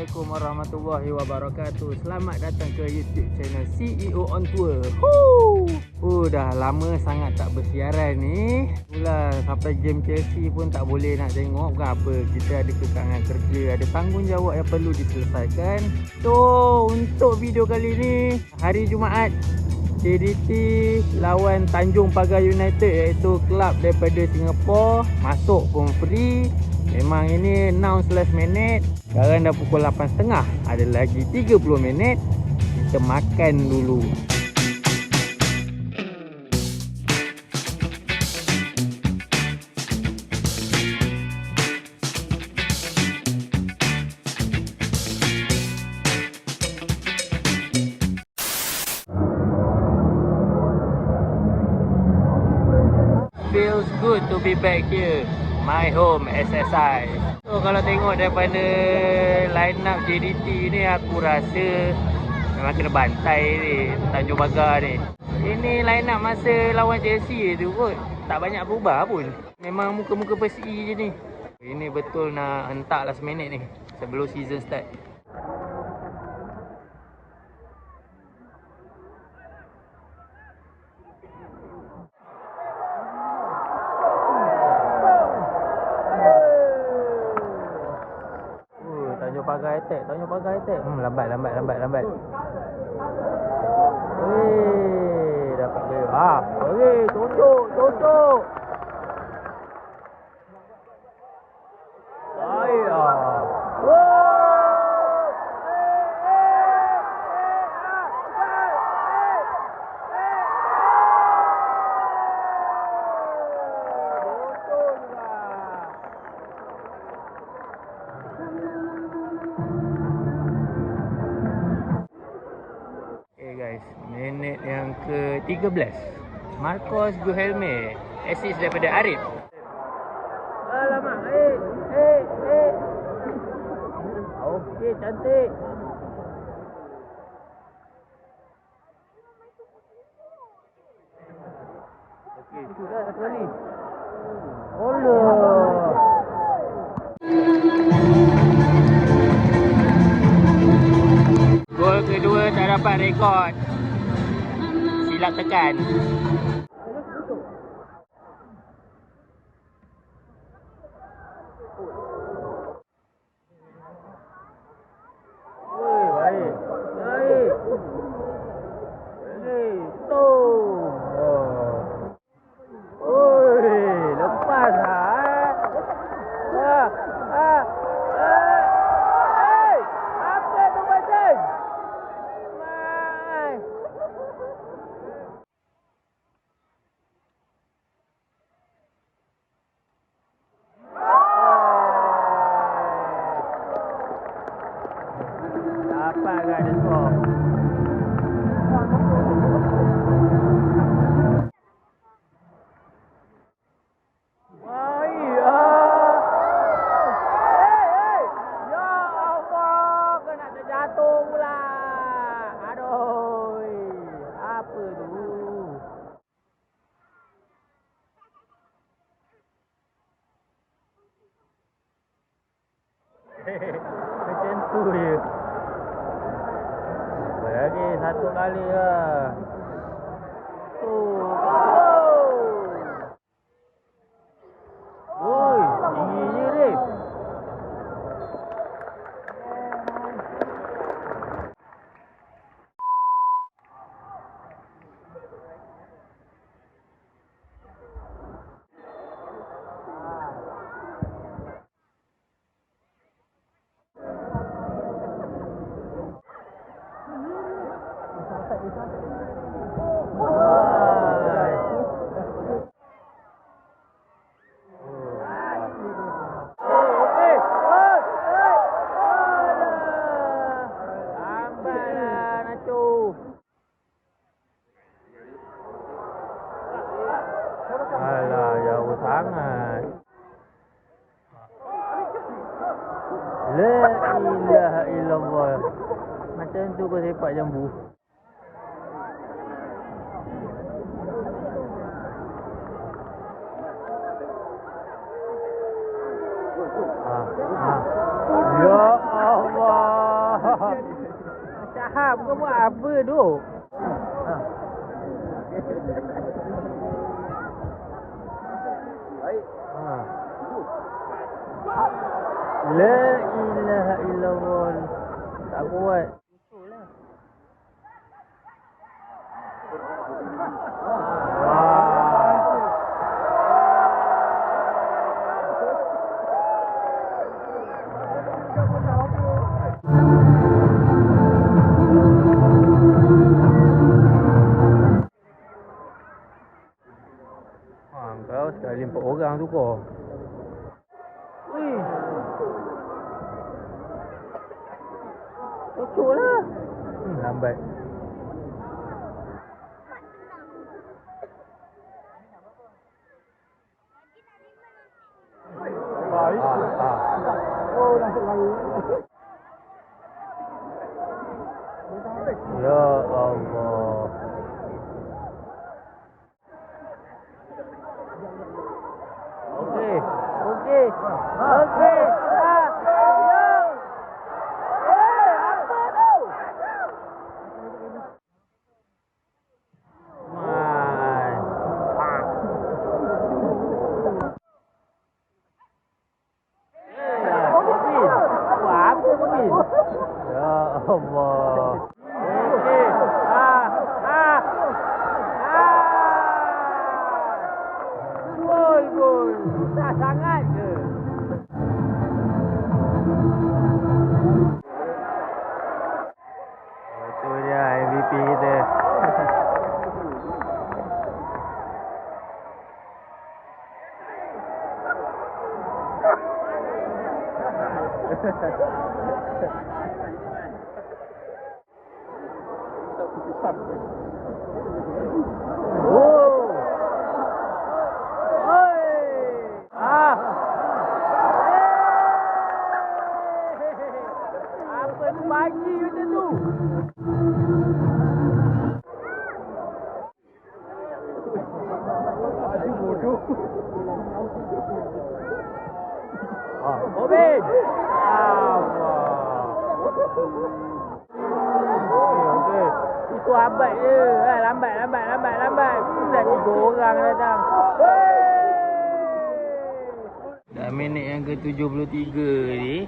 Assalamualaikum warahmatullahi wabarakatuh. Selamat datang ke YouTube channel CEO on Tour. Dah lama sangat tak bersiaran ni. Itulah sampai game Chelsea pun tak boleh nak tengok. Bukan apa, kita ada kekangan kerja, ada tanggungjawab yang perlu diselesaikan. So, untuk video kali ni, hari Jumaat, JDT lawan Tanjung Pagar United, iaitu kelab daripada Singapura. Masuk pun free. Memang ini announce last minute. Sekarang dah pukul 8.30. Ada lagi 30 minit. Kita makan dulu. Feels good to be back here. My home SSI. So kalau tengok daripada line up JDT ni, aku rasa memang kena bantai ni Tanjung Pagar ni. Ini line up masa lawan Chelsea tu kot, tak banyak berubah pun. Memang muka-muka Persi je ni. Ini betul nak hentak last minute ni sebelum season start. Tanjung Pagar attack. Lambat. Dapat dia. Tutup. Minit yang ke-13, Marcos Guilherme, assist daripada Arif. Alamak, okey, cantik. Okey, sudah satu kali. Gol kedua tak dapat rekod. Silap tekan. Baik. Lepas apa tu macam? Apa agak ada skor? Ya Allah, kena terjatuh pula. Aduh, apa tu? Macam tu je. Lagi satu kali lah. Tingginya Rif. Alah, jauh sangat. La ilaha illallah. Macam tu kau sepak jambu. Ya Allah. faham kau buat apa tu? La ilaha illallah. Tak kuat. Kau sekali 4 orang tu kau. Wih. Cocok lah. Lambat. Oh, nasib lari. Ya Allah. Okey. Okey. Okey. Apa tu? Man. Apa ni? Ya Allah. Okey. Gol. Susah sangat ke? Itu dia MVP kita. Apa tu bagi macam tu? Aduh bodoh. Obin. Allah. Okey. Itu abad je. Lambat. Dah 3 orang datang. Dah minit yang ke-73 ni.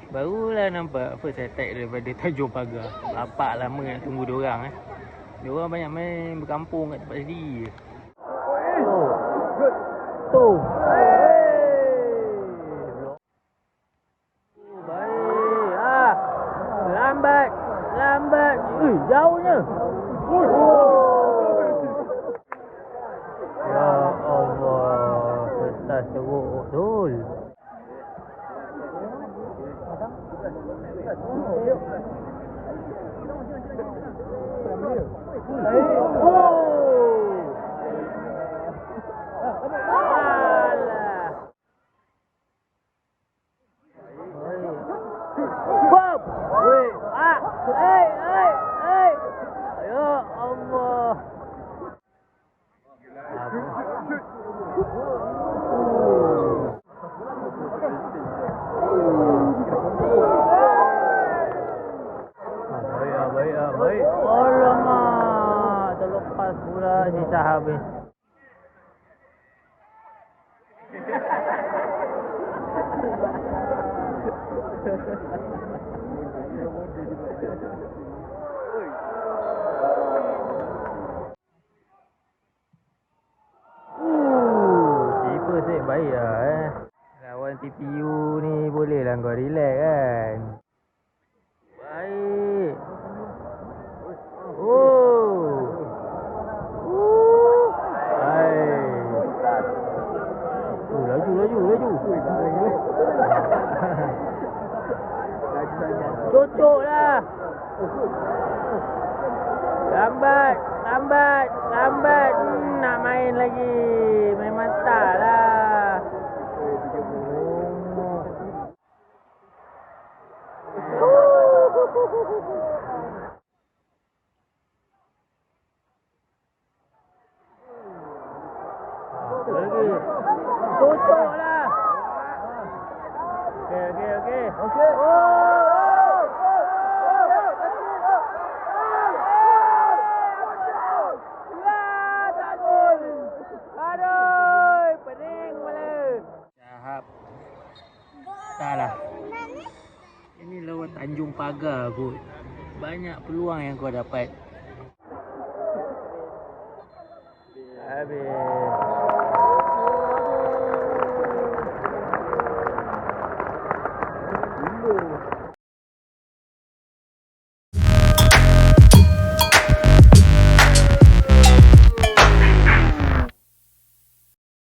Barulah nampak first attack daripada Tanjung Pagar. Bapak lama nak tunggu diorang Diorang banyak main berkampung kat tempat sendiri. Tu. Baik. Lambat. Jauhnya. Ya Allah. Kertas teruk betul. Baik. Alamak, terlepas pula sisa habis. Keeper set baik lah Lawan TPU ni boleh lah kau relax kan. Baik. Laju. Cocok lah. Lambat. Nak main lagi. Main mata lah. Lagi. Cocok lah. Okey. pagar kot. Banyak peluang yang kau dapat. Habis.